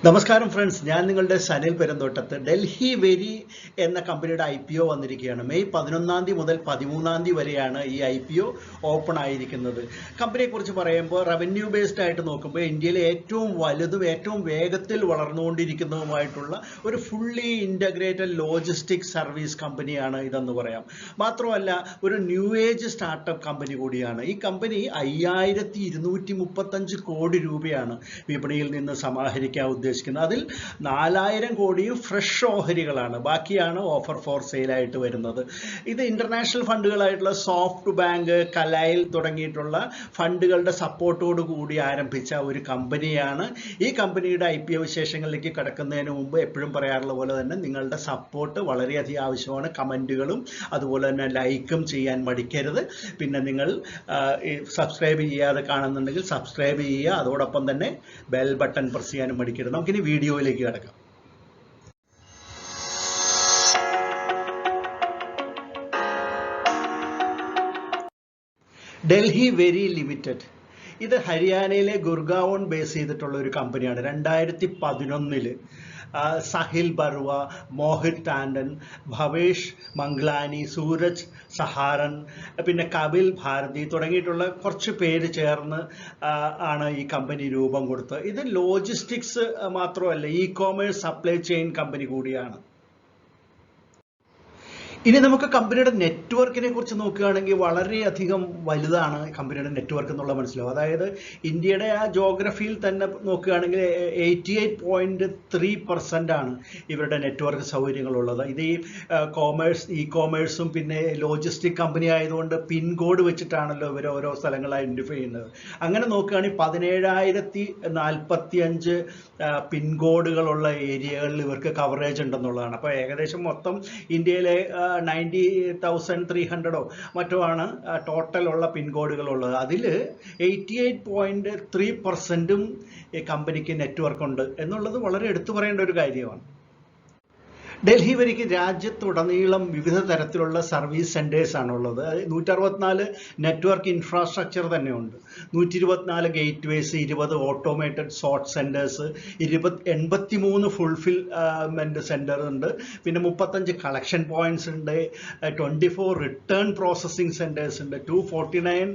നമസ്കാരം ഫ്രണ്ട്സ്, ഞാൻ നിങ്ങളുടെ സനിൽ പെരുന്തോട്ടത്ത്. ഡൽഹി വെരി എന്ന കമ്പനിയുടെ IPO വന്നിരിക്കുകയാണ്. മെയ് 11 മുതൽ 13 വരെയാണ് ഈ IPO ഓപ്പൺ ആയിരിക്കുന്നത്. കമ്പനിയെക്കുറിച്ച് പറയുമ്പോൾ റവന്യൂ ബേസ്ഡ് ആയിട്ട് നോക്കുമ്പോൾ ഇന്ത്യയിലെ ഏറ്റവും വലുതും ഏറ്റവും വേഗത്തിൽ വളർന്നുകൊണ്ടിരിക്കുന്നതുമായിട്ടുള്ള ഒരു ഫുള്ളി ഇൻ്റഗ്രേറ്റഡ് ലോജിസ്റ്റിക് സർവീസ് കമ്പനിയാണ് ഇതെന്ന് പറയാം. മാത്രമല്ല ഒരു ന്യൂ ഏജ് സ്റ്റാർട്ടപ്പ് കമ്പനി കൂടിയാണ്. ഈ കമ്പനി 5235 കോടി രൂപയാണ് വിപണിയിൽ നിന്ന് സമാഹരിക്കാൻ ഉദ്ദേശിക്കുന്നത്. അതിൽ 4000 കോടിയും ഫ്രഷ് ഓഹരികളാണ്, ബാക്കിയാണ് ഓഫർ ഫോർ സെയിൽ ആയിട്ട് വരുന്നത്. ഇത് ഇന്റർനാഷണൽ ഫണ്ടുകളായിട്ടുള്ള സോഫ്റ്റ് ബാങ്ക്, കലൈൽ തുടങ്ങിയിട്ടുള്ള ഫണ്ടുകളുടെ സപ്പോർട്ടോട് കൂടി ആരംഭിച്ച ഒരു കമ്പനിയാണ്. ഈ കമ്പനിയുടെ IPO വിശേഷങ്ങളിലേക്ക് കടക്കുന്നതിന് മുമ്പ് എപ്പോഴും പറയാറുള്ള പോലെ തന്നെ നിങ്ങളുടെ സപ്പോർട്ട് വളരെയധികം ആവശ്യമാണ്. കമൻറ്റുകളും അതുപോലെ തന്നെ ലൈക്കും ചെയ്യാൻ മടിക്കരുത്. പിന്നെ നിങ്ങൾ സബ്സ്ക്രൈബ് ചെയ്യാതെ കാണുന്നുണ്ടെങ്കിൽ സബ്സ്ക്രൈബ് ചെയ്യുക, അതോടൊപ്പം തന്നെ ബെൽ ബട്ടൺ പ്രസ് ചെയ്യാനും മടിക്കരുത്. നമുക്കിനി വീഡിയോയിലേക്ക് കിടക്കാം. ഡൽഹി വെരി ലിമിറ്റഡ് ഇത് ഹരിയാനയിലെ ഗുർഗാവോൺ ബേസ് ചെയ്തിട്ടുള്ള ഒരു കമ്പനിയാണ്. 2011 സാഹിൽ ബർവ, മോഹിത് ടാൻഡൻ, ഭവേഷ് മംഗ്ലാനി, സൂരജ് സഹാരൻ, പിന്നെ കപിൽ ഭാരതി തുടങ്ങിയിട്ടുള്ള കുറച്ച് പേര് ചേർന്ന് ആണ് ഈ കമ്പനി രൂപം കൊടുത്തത്. ഇത് ലോജിസ്റ്റിക്സ് മാത്രമല്ല, ഇ-കോമേഴ്സ് സപ്ലൈ ചെയിൻ കമ്പനി കൂടിയാണ്. ഇനി നമുക്ക് കമ്പനിയുടെ നെറ്റ്വർക്കിനെ കുറിച്ച് നോക്കുകയാണെങ്കിൽ വളരെയധികം വലുതാണ് കമ്പനിയുടെ നെറ്റ്വർക്ക് എന്നുള്ള മനസ്സിലാവും. അതായത് ഇന്ത്യയുടെ ആ ജോഗ്രഫിയിൽ തന്നെ നോക്കുകയാണെങ്കിൽ 88.3% ആണ് ഇവരുടെ നെറ്റ്വർക്ക് സൗകര്യങ്ങളുള്ളത്. ഇത് ഈ ഇ-കോമേഴ്സും പിന്നെ ലോജിസ്റ്റിക് കമ്പനി ആയതുകൊണ്ട് പിൻ കോഡ് വെച്ചിട്ടാണല്ലോ ഇവർ ഓരോ സ്ഥലങ്ങൾ ഐഡൻറ്റിഫൈ ചെയ്യുന്നത്. അങ്ങനെ നോക്കുകയാണെങ്കിൽ 17,045 പിൻ കോഡുകളുള്ള ഏരിയകളിൽ ഇവർക്ക് കവറേജ് ഉണ്ടെന്നുള്ളതാണ്. അപ്പോൾ ഏകദേശം മൊത്തം ഇന്ത്യയിലെ 90,300 മറ്റോ ആണ് ടോട്ടൽ ഉള്ള പിൻ കോഡുകളുള്ളത്. അതിൽ 88.3% ഈ കമ്പനിക്ക് നെറ്റ്വർക്ക് ഉണ്ട് എന്നുള്ളത് വളരെ എടുത്തു പറയേണ്ട ഒരു കാര്യമാണ്. ഡൽഹി വരിക്ക് രാജ്യത്തുടനീളം വിവിധ തരത്തിലുള്ള സർവീസ് സെൻറ്റേഴ്സ് ആണുള്ളത്. 164 നെറ്റ്വർക്ക് ഇൻഫ്രാസ്ട്രക്ചർ തന്നെയുണ്ട്. 124 gateways, 20 automated sort centres, 83 fulfilment centre ഉണ്ട്, പിന്നെ 35 കളക്ഷൻ പോയിന്റ്സ് ഉണ്ട്, 24 റിട്ടേൺ പ്രോസസ്സിംഗ് സെൻറ്റേഴ്സ് ഉണ്ട്, 249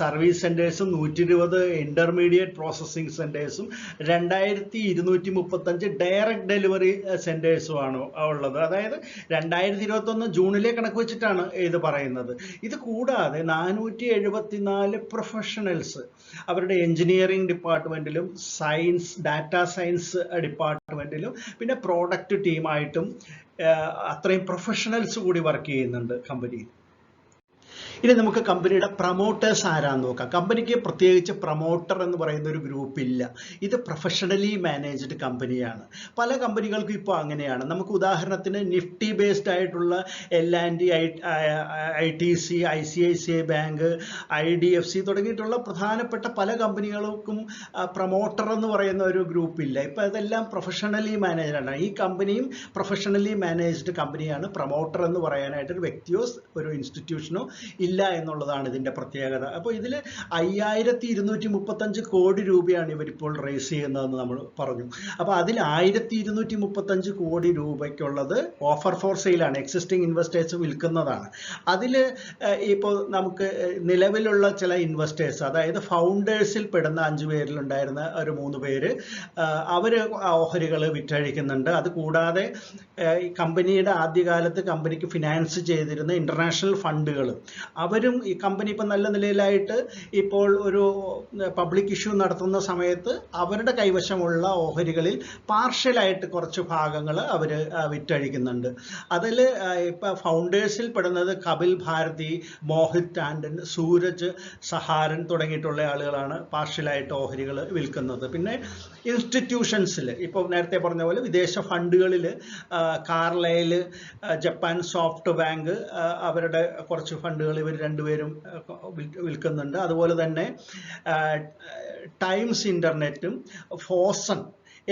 സർവീസ് സെൻറ്റേഴ്സും 120 ഇൻ്റർമീഡിയറ്റ് പ്രോസസ്സിംഗ് സെൻറ്റേഴ്സും 2235 ഡയറക്റ്റ് ഡെലിവറി സെൻറ്റേഴ്സുമാണ് ഉള്ളത്. അതായത് 2021 ജൂണിലെ കണക്ക് വെച്ചിട്ടാണ് ഇത് പറയുന്നത്. ഇത് കൂടാതെ 474 പ്രൊഫഷണൽസ് അവരുടെ എഞ്ചിനീയറിംഗ് ഡിപ്പാർട്ട്മെന്റിലും ഡാറ്റാ സയൻസ് ഡിപ്പാർട്ട്മെന്റിലും പിന്നെ പ്രോഡക്റ്റ് ടീമായിട്ടും അത്രയും പ്രൊഫഷണൽസ് കൂടി വർക്ക് ചെയ്യുന്നുണ്ട് കമ്പനിയിൽ. ഇനി നമുക്ക് കമ്പനിയുടെ പ്രൊമോട്ടേഴ്സ് ആരാന്ന് നോക്കാം. കമ്പനിക്ക് പ്രത്യേകിച്ച് പ്രൊമോട്ടർ എന്ന് പറയുന്ന ഒരു ഗ്രൂപ്പ് ഇല്ല. ഇത് പ്രൊഫഷണലി മാനേജ്ഡ് കമ്പനിയാണ്. പല കമ്പനികൾക്കും ഇപ്പോൾ അങ്ങനെയാണ്. നമുക്ക് ഉദാഹരണത്തിന് നിഫ്റ്റി ബേസ്ഡ് ആയിട്ടുള്ള L&T, ITC, ICICI bank, IDFC തുടങ്ങിയിട്ടുള്ള പ്രധാനപ്പെട്ട പല കമ്പനികൾക്കും പ്രൊമോട്ടർ എന്ന് പറയുന്ന ഒരു ഗ്രൂപ്പ് ഇല്ല. ഇപ്പോൾ അതെല്ലാം പ്രൊഫഷണലി മാനേജ്ഡാണ്. ഈ കമ്പനിയും പ്രൊഫഷണലി മാനേജ്ഡ് കമ്പനിയാണ്. പ്രൊമോട്ടർ എന്ന് പറയാനായിട്ട് ഒരു വ്യക്തിയോ ഒരു ഇൻസ്റ്റിറ്റ്യൂഷനോ ഇല്ല എന്നുള്ളതാണ് ഇതിൻ്റെ പ്രത്യേകത. അപ്പോൾ ഇതിൽ 5235 കോടി രൂപയാണ് ഇവരിപ്പോൾ റേസ് ചെയ്യുന്നതെന്ന് നമ്മൾ പറഞ്ഞു. അപ്പോൾ അതിൽ 1235 കോടി രൂപയ്ക്കുള്ളത് ഓഫർ ഫോർ സെയിലാണ്, എക്സിസ്റ്റിംഗ് ഇൻവെസ്റ്റേഴ്സ് വിൽക്കുന്നതാണ്. അതിൽ ഇപ്പോൾ നമുക്ക് നിലവിലുള്ള ചില ഇൻവെസ്റ്റേഴ്സ്, അതായത് ഫൗണ്ടേഴ്സിൽ പെടുന്ന 5 പേരിലുണ്ടായിരുന്ന ഒരു 3 പേര് അവർ ഓഹരികൾ വിറ്റഴിക്കുന്നുണ്ട്. അതുകൂടാതെ ഈ കമ്പനിയുടെ ആദ്യകാലത്ത് കമ്പനിക്ക് ഫിനാൻസ് ചെയ്തിരുന്ന ഇന്റർനാഷണൽ ഫണ്ടുകൾ അവരും ഈ കമ്പനി ഇപ്പം നല്ല നിലയിലായിട്ട് ഇപ്പോൾ ഒരു പബ്ലിക് ഇഷ്യൂ നടത്തുന്ന സമയത്ത് അവരുടെ കൈവശമുള്ള ഓഹരികളിൽ പാർഷ്യലായിട്ട് കുറച്ച് ഭാഗങ്ങൾ അവർ വിറ്റഴിക്കുന്നുണ്ട്. അതിൽ ഇപ്പം ഫൗണ്ടേഴ്സിൽ പെടുന്നത് കപിൽ ഭാരതി, മോഹിത് ടാൻഡൻ, സൂരജ് സഹാരൻ തുടങ്ങിയിട്ടുള്ള ആളുകളാണ് പാർഷ്യലായിട്ട് ഓഹരികൾ വിൽക്കുന്നത്. പിന്നെ ഇൻസ്റ്റിറ്റ്യൂഷൻസിൽ ഇപ്പോൾ നേരത്തെ പറഞ്ഞ പോലെ വിദേശ ഫണ്ടുകളിൽ കാർലൈൽ, ജപ്പാൻ സോഫ്റ്റ് ബാങ്ക് അവരുടെ കുറച്ച് ഫണ്ടുകൾ ഇവർ 2 പേരും വിൽക്കുന്നുണ്ട്. അതുപോലെ തന്നെ ടൈംസ് ഇന്റർനെറ്റും ഫോസൺ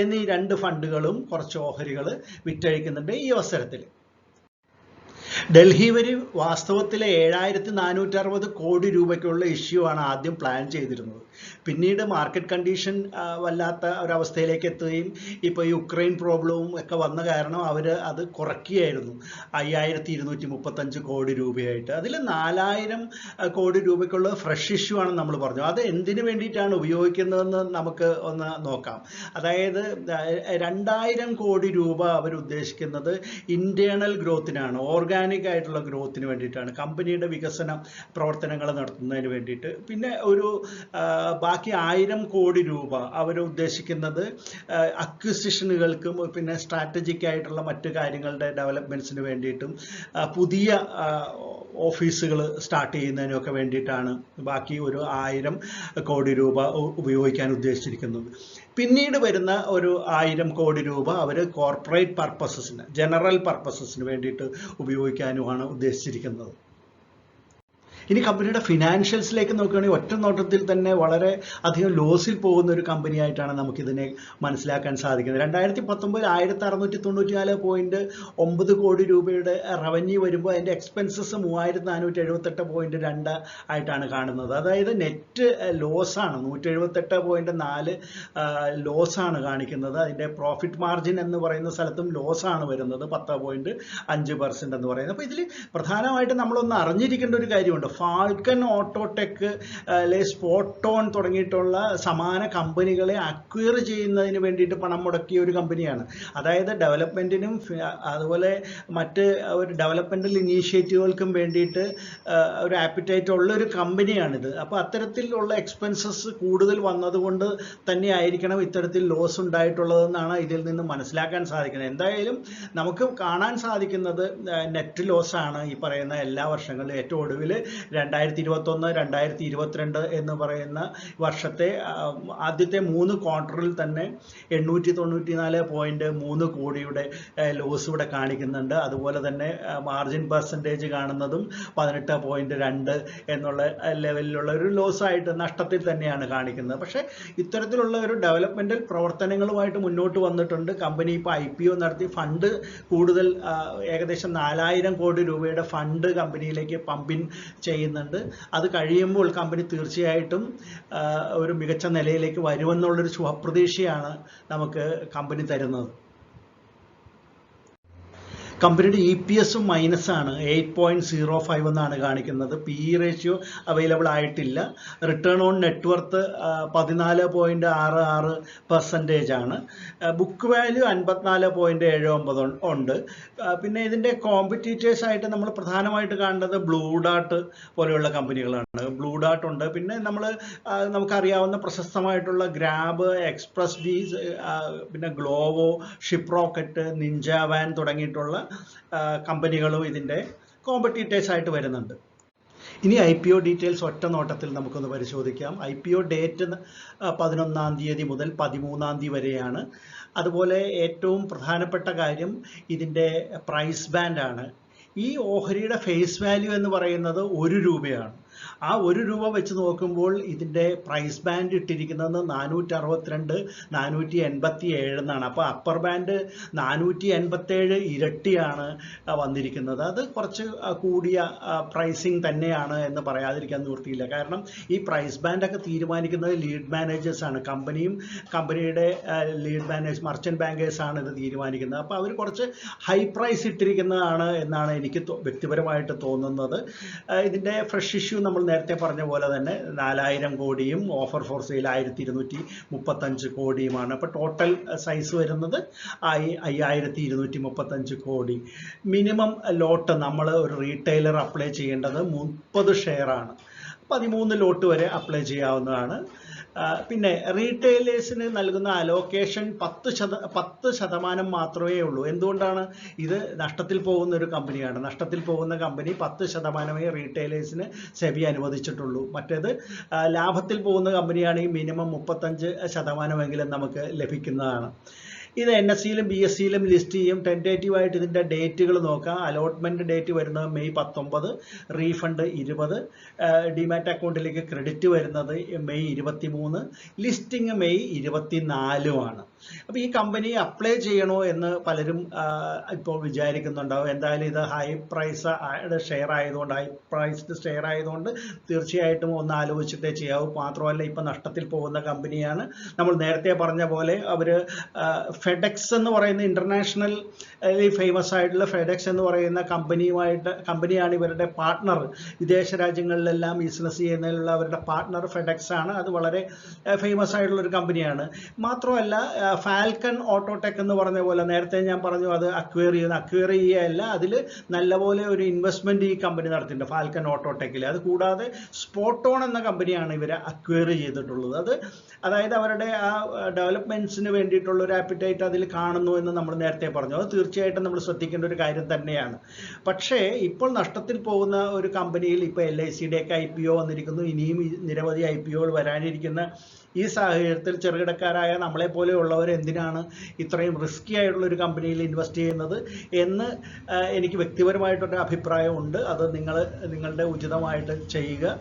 എന്നീ 2 ഫണ്ടുകളും കുറച്ച് ഓഹരികൾ വിറ്റഴിക്കുന്നുണ്ട്. ഈ അവസരത്തിൽ ഡൽഹിവരി വാസ്തവത്തിലെ 7460 കോടി രൂപയ്ക്കുള്ള ഇഷ്യൂ ആണ് ആദ്യം പ്ലാൻ ചെയ്തിരുന്നത്. പിന്നീട് മാർക്കറ്റ് കണ്ടീഷൻ വല്ലാത്ത ഒരവസ്ഥയിലേക്ക് എത്തുകയും ഇപ്പോൾ ഈ യുക്രൈൻ പ്രോബ്ലവും ഒക്കെ വന്ന കാരണം അവർ അത് കുറയ്ക്കുകയായിരുന്നു 5235 കോടി രൂപയായിട്ട്. അതിൽ 4000 കോടി രൂപയ്ക്കുള്ള ഫ്രഷ് ഇഷ്യൂ ആണെന്ന് നമ്മൾ പറഞ്ഞു. അത് എന്തിനു വേണ്ടിയിട്ടാണ് ഉപയോഗിക്കുന്നതെന്ന് നമുക്ക് ഒന്ന് നോക്കാം. അതായത് 2000 കോടി രൂപ അവർ ഉദ്ദേശിക്കുന്നത് ഇന്റേണൽ ഗ്രോത്തിനാണ്, ഓർഗാനിക് ആയിട്ടുള്ള ഗ്രോത്തിന് വേണ്ടിയിട്ടാണ്, കമ്പനിയുടെ വികസന പ്രവർത്തനങ്ങൾ നടത്തുന്നതിന് വേണ്ടിയിട്ട്. പിന്നെ ഒരു ബാക്കി 1000 കോടി രൂപ അവർ ഉദ്ദേശിക്കുന്നത് അക്വിസിഷനുകൾക്കും പിന്നെ സ്ട്രാറ്റജിക് ആയിട്ടുള്ള മറ്റു കാര്യങ്ങളുടെ ഡെവലപ്മെന്റ്സിന് വേണ്ടിയിട്ടും പുതിയ ഓഫീസുകൾ സ്റ്റാർട്ട് ചെയ്യുന്നതിനൊക്കെ വേണ്ടിയിട്ടാണ് ബാക്കി ഒരു 1000 കോടി രൂപ ഉപയോഗിക്കാൻ ഉദ്ദേശിച്ചിരിക്കുന്നത്. പിന്നീട് വരുന്ന ഒരു 1000 കോടി രൂപ അവർ കോർപ്പറേറ്റ് പർപ്പസസിന്, ജനറൽ പർപ്പസസിന് വേണ്ടിയിട്ട് ഉപയോഗിക്കാനുമാണ് ഉദ്ദേശിച്ചിരിക്കുന്നത്. ഇനി കമ്പനിയുടെ ഫിനാൻഷ്യൽസിലേക്ക് നോക്കുകയാണെങ്കിൽ ഒറ്റ നോട്ടത്തിൽ തന്നെ വളരെ അധികം ലോസിൽ പോകുന്ന ഒരു കമ്പനിയായിട്ടാണ് നമുക്കിതിനെ മനസ്സിലാക്കാൻ സാധിക്കുന്നത്. 2019 1694.9 കോടി രൂപയുടെ റവന്യൂ വരുമ്പോൾ അതിൻ്റെ എക്സ്പെൻസസ് 3478.2 ആയിട്ടാണ് കാണുന്നത്. അതായത് നെറ്റ് ലോസാണ് 178.4 ലോസാണ് കാണിക്കുന്നത്. അതിൻ്റെ പ്രോഫിറ്റ് മാർജിൻ എന്ന് പറയുന്ന സ്ഥലത്തും ലോസാണ് വരുന്നത് 10.5% എന്ന് പറയുന്നത്. അപ്പോൾ ഇതിൽ പ്രധാനമായിട്ട് നമ്മളൊന്ന് അറിഞ്ഞിരിക്കേണ്ട ഒരു കാര്യമുണ്ട്. ഫാൽക്കൺ ഓട്ടോടെക്, സ്പോട്ടോൺ തുടങ്ങിയിട്ടുള്ള സമാന കമ്പനികളെ അക്വയർ ചെയ്യുന്നതിന് വേണ്ടിയിട്ട് പണം മുടക്കിയ ഒരു കമ്പനിയാണ്. അതായത് ഡെവലപ്മെൻറ്റിനും അതുപോലെ മറ്റ് ഒരു ഡെവലപ്മെൻ്റൽ ഇനീഷ്യേറ്റീവുകൾക്കും വേണ്ടിയിട്ട് ഒരു ആപ്പിറ്റൈറ്റ് ഉള്ള ഒരു കമ്പനിയാണിത്. അപ്പോൾ അത്തരത്തിലുള്ള എക്സ്പെൻസസ് കൂടുതൽ വന്നതുകൊണ്ട് തന്നെ ആയിരിക്കണം ഇത്തരത്തിൽ ലോസ് ഉണ്ടായിട്ടുള്ളതെന്നാണ് ഇതിൽ നിന്ന് മനസ്സിലാക്കാൻ സാധിക്കുന്നത്. എന്തായാലും നമുക്ക് കാണാൻ സാധിക്കുന്നത് നെറ്റ് ലോസാണ് ഈ പറയുന്ന എല്ലാ വർഷങ്ങളിലും. ഏറ്റവും ഒടുവിൽ 2021, 2022 എന്ന് പറയുന്ന വർഷത്തെ ആദ്യത്തെ 3 ക്വാർട്ടറിൽ തന്നെ 894.3 കോടിയുടെ ലോസ് ഇവിടെ കാണിക്കുന്നുണ്ട്. അതുപോലെ തന്നെ മാർജിൻ പെർസെൻറ്റേജ് കാണുന്നതും 18.2 എന്നുള്ള ലെവലിലുള്ള ഒരു ലോസായിട്ട് നഷ്ടത്തിൽ തന്നെയാണ് കാണിക്കുന്നത്. പക്ഷേ ഇത്തരത്തിലുള്ള ഒരു ഡെവലപ്മെൻ്റൽ പ്രവർത്തനങ്ങളുമായിട്ട് മുന്നോട്ട് വന്നിട്ടുണ്ട്. കമ്പനി ഇപ്പോൾ IPO നടത്തി ഫണ്ട് കൂടുതൽ ഏകദേശം 4000 കോടി രൂപയുടെ ഫണ്ട് കമ്പനിയിലേക്ക് പമ്പിൻ ചെയ്യുന്നുണ്ട്. അത് കഴിയുമ്പോൾ കമ്പനി തീർച്ചയായിട്ടും ഒരു മികച്ച നിലയിലേക്ക് വരുമെന്നുള്ളൊരു ശുഭപ്രതീക്ഷയാണ് നമുക്ക് കമ്പനി തരുന്നത്. കമ്പനിയുടെ EPSഉം മൈനസാണ്, 8.05 എന്നാണ് കാണിക്കുന്നത്. PE റേഷ്യോ അവൈലബിൾ ആയിട്ടില്ല. റിട്ടേൺ ഓൺ നെറ്റ്വർത്ത് 14.66% ആണ്. ബുക്ക് വാല്യൂ 54.79 ഉണ്ട്. പിന്നെ ഇതിൻ്റെ കോമ്പറ്റീറ്റേഴ്സ് ആയിട്ട് നമ്മൾ പ്രധാനമായിട്ട് കാണേണ്ടത് ബ്ലൂ ഡാർട്ട് പോലെയുള്ള കമ്പനികളാണ്. ബ്ലൂ ഡാർട്ട് ഉണ്ട്. പിന്നെ നമുക്കറിയാവുന്ന പ്രശസ്തമായിട്ടുള്ള ഗ്രാബ്, എക്സ്പ്രസ് ഡീസ്, പിന്നെ ഗ്ലോവോ, ഷിപ്പ് റോക്കറ്റ്, നിഞ്ച വാൻ തുടങ്ങിയിട്ടുള്ള കമ്പനികളും ഇതിൻ്റെ കോമ്പറ്റീറ്റേഴ്സ് ആയിട്ട് വരുന്നുണ്ട്. ഇനി IPO ഡീറ്റെയിൽസ് ഒറ്റ നോട്ടത്തിൽ നമുക്കൊന്ന് പരിശോധിക്കാം. IPO ഡേറ്റ് 11-ാം തീയതി മുതൽ 13-ാം തീയതി വരെയാണ്. അതുപോലെ ഏറ്റവും പ്രധാനപ്പെട്ട കാര്യം ഇതിൻ്റെ പ്രൈസ് ബാൻഡാണ്. ഈ ഓഹരിയുടെ ഫേസ് വാല്യൂ എന്ന് പറയുന്നത് 1 രൂപയാണ്. ആ 1 രൂപ വെച്ച് നോക്കുമ്പോൾ ഇതിൻ്റെ പ്രൈസ് ബാൻഡ് ഇട്ടിരിക്കുന്നത് 462, 487 എന്നാണ്. അപ്പോൾ അപ്പർ ബാൻഡ് 487 ഇരട്ടിയാണ് വന്നിരിക്കുന്നത്. അത് കുറച്ച് കൂടിയ പ്രൈസിങ് തന്നെയാണ് എന്ന് പറയാതിരിക്കാൻ നിവൃത്തിയില്ല. കാരണം ഈ പ്രൈസ് ബാൻഡൊക്കെ തീരുമാനിക്കുന്നത് ലീഡ് മാനേജേഴ്സാണ്. കമ്പനിയുടെ ലീഡ് മാനേജ് മർച്ചൻറ്റ് ബാങ്കേഴ്സാണ് ഇത് തീരുമാനിക്കുന്നത്. അപ്പോൾ അവർ കുറച്ച് ഹൈ പ്രൈസ് ഇട്ടിരിക്കുന്നതാണ് എന്നാണ് എനിക്ക് വ്യക്തിപരമായിട്ട് തോന്നുന്നത്. ഇതിൻ്റെ ഫ്രഷ് ഇഷ്യൂ നമ്മൾ നേരത്തെ പറഞ്ഞ പോലെ തന്നെ 4000 കോടിയും ഓഫർ ഫോർ സെയിൽ 1235 കോടിയുമാണ്. അപ്പോൾ ടോട്ടൽ സൈസ് വരുന്നത് 5235 കോടി. മിനിമം ലോട്ട് നമ്മൾ ഒരു റീറ്റെയിലർ അപ്ലൈ ചെയ്യേണ്ടത് 30 ഷെയറാണ്. 13 ലോട്ട് വരെ അപ്ലൈ ചെയ്യാവുന്നതാണ്. പിന്നെ റീറ്റെയിലേഴ്സിന് നൽകുന്ന അലോക്കേഷൻ 10% മാത്രമേ ഉള്ളൂ. എന്തുകൊണ്ടാണ്? ഇത് നഷ്ടത്തിൽ പോകുന്ന ഒരു കമ്പനിയാണ്. നഷ്ടത്തിൽ പോകുന്ന കമ്പനി 10% റീറ്റെയിലേഴ്സിന് സെബി അനുവദിച്ചിട്ടുള്ളൂ. മറ്റേത് ലാഭത്തിൽ പോകുന്ന കമ്പനിയാണെങ്കിൽ മിനിമം 35% നമുക്ക് ലഭിക്കുന്നതാണ്. ഇത് NSEയിലും BSEയിലും ലിസ്റ്റ് ചെയ്യും. ടെൻറ്റേറ്റീവായിട്ട് ഇതിൻ്റെ ഡേറ്റുകൾ നോക്കാം. അലോട്ട്മെൻറ്റ് ഡേറ്റ് വരുന്നത് May 19, റീഫണ്ട് 20, ഡിമാറ്റ് അക്കൗണ്ടിലേക്ക് ക്രെഡിറ്റ് വരുന്നത് May 23, ലിസ്റ്റിംഗ് May 24 അപ്പോൾ ഈ കമ്പനി അപ്ലൈ ചെയ്യണോ എന്ന് പലരും ഇപ്പോൾ വിചാരിക്കുന്നുണ്ടാവും. എന്തായാലും ഇത് ഹൈ പ്രൈസ് ഷെയർ ആയതുകൊണ്ട്, ഹൈ പ്രൈസ്ഡ് ഷെയർ ആയതുകൊണ്ട് തീർച്ചയായിട്ടും ഒന്ന് ആലോചിച്ചിട്ടേ ചെയ്യാവൂ. മാത്രമല്ല ഇപ്പം നഷ്ടത്തിൽ പോകുന്ന കമ്പനിയാണ്. നമ്മൾ നേരത്തെ പറഞ്ഞ പോലെ അവർ ഫെഡെക്സ് എന്ന് പറയുന്ന ഇന്റർനാഷണൽ ഫേമസ് ആയിട്ടുള്ള ഫെഡെക്സ് എന്ന് പറയുന്ന കമ്പനിയാണ് ഇവരുടെ പാർട്ട്ണർ. വിദേശ രാജ്യങ്ങളിലെല്ലാം ബിസിനസ് ചെയ്യുന്നതിലുള്ള അവരുടെ പാർട്ട്ണർ ഫെഡെക്സ് ആണ്. അത് വളരെ ഫേമസ് ആയിട്ടുള്ള ഒരു കമ്പനിയാണ്. മാത്രമല്ല ഫാൽക്കൺ ഓട്ടോടെക് എന്ന് പറഞ്ഞ പോലെ നേരത്തെ ഞാൻ പറഞ്ഞു, അത് അക്വയർ ചെയ്യുകയല്ല, അതിൽ നല്ലപോലെ ഒരു ഇൻവെസ്റ്റ്മെന്റ് ഈ കമ്പനി നടത്തിയിട്ടുണ്ട് ഫാൽക്കൺ ഓട്ടോടെക്കിൽ. അത് കൂടാതെ സ്പോട്ടോൺ എന്ന കമ്പനിയാണ് ഇവരെ അക്വയർ ചെയ്തിട്ടുള്ളത്. അതായത് അവരുടെ ആ ഡെവലപ്മെന്റ്സിന് വേണ്ടിയിട്ടുള്ള ഒരു ആപ്പിറ്റൈറ്റ് അതിൽ കാണുന്നു എന്ന് നമ്മൾ നേരത്തെ പറഞ്ഞു. അത് തീർച്ചയായിട്ടും നമ്മൾ ശ്രദ്ധിക്കേണ്ട ഒരു കാര്യം തന്നെയാണ്. പക്ഷേ ഇപ്പോൾ നഷ്ടത്തിൽ പോകുന്ന ഒരു കമ്പനിയിൽ ഇപ്പോൾ LICയുടെയൊക്കെ IPO വന്നിരിക്കുന്നു. ഇനിയും നിരവധി IPOകൾ വരാനിരിക്കുന്ന ഈ സാഹചര്യത്തിൽ ചെറുകിടക്കാരായ നമ്മളെപ്പോലെയുള്ളവർ എന്തിനാണ് ഇത്രയും റിസ്കി ആയിട്ടുള്ള ഒരു കമ്പനിയിൽ ഇൻവെസ്റ്റ് ചെയ്യുന്നത് എന്ന് എനിക്ക് വ്യക്തിപരമായിട്ടൊരു അഭിപ്രായമുണ്ട്. അത് നിങ്ങളുടെ ഉചിതമായിട്ട് ചെയ്യുക.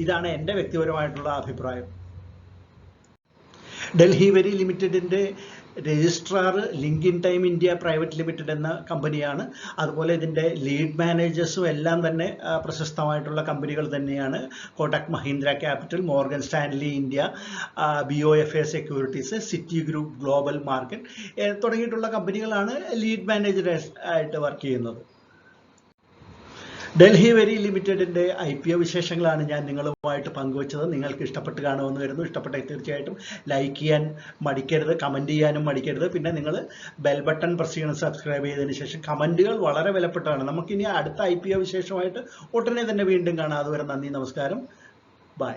ഇതാണ് എൻ്റെ വ്യക്തിപരമായിട്ടുള്ള അഭിപ്രായം. ഡൽഹിവരി ലിമിറ്റഡിൻ്റെ registrar link time India private limited എന്ന കമ്പനിയാണ്. അതുപോലെ ഇതിൻ്റെ ലീഡ് മാനേജേഴ്സും എല്ലാം തന്നെ പ്രശസ്തമായിട്ടുള്ള കമ്പനികൾ തന്നെയാണ്. Kotak Mahindra capital, Morgan Stanley India, BOFA securities, city group global market തുടങ്ങിയിട്ടുള്ള കമ്പനികളാണ് ലീഡ് മാനേജേഴ്സ് ആയിട്ട് വർക്ക് ചെയ്യുന്നത്. ഡൽഹിവരി ലിമിറ്റഡിൻ്റെ IPO വിശേഷങ്ങളാണ് ഞാൻ നിങ്ങളുമായിട്ട് പങ്കുവച്ചത്. നിങ്ങൾക്ക് ഇഷ്ടപ്പെട്ട് കാണുമെന്ന് കരുതുന്നു. ഇഷ്ടപ്പെട്ടെങ്കിൽ തീർച്ചയായിട്ടും ലൈക്ക് ചെയ്യാൻ മടിക്കരുത്, കമൻറ്റ് ചെയ്യാനും മടിക്കരുത്. പിന്നെ നിങ്ങൾ ബെൽ ബട്ടൺ പ്രസ് ചെയ്യണം, സബ്സ്ക്രൈബ് ചെയ്തതിന് ശേഷം. കമൻറ്റുകൾ വളരെ വിലപ്പെട്ടതാണ്. നമുക്കിനി അടുത്ത IPO വിശേഷമായിട്ട് ഉടനെ തന്നെ വീണ്ടും കാണാം. അതുവരെ നന്ദി, നമസ്കാരം, ബൈ.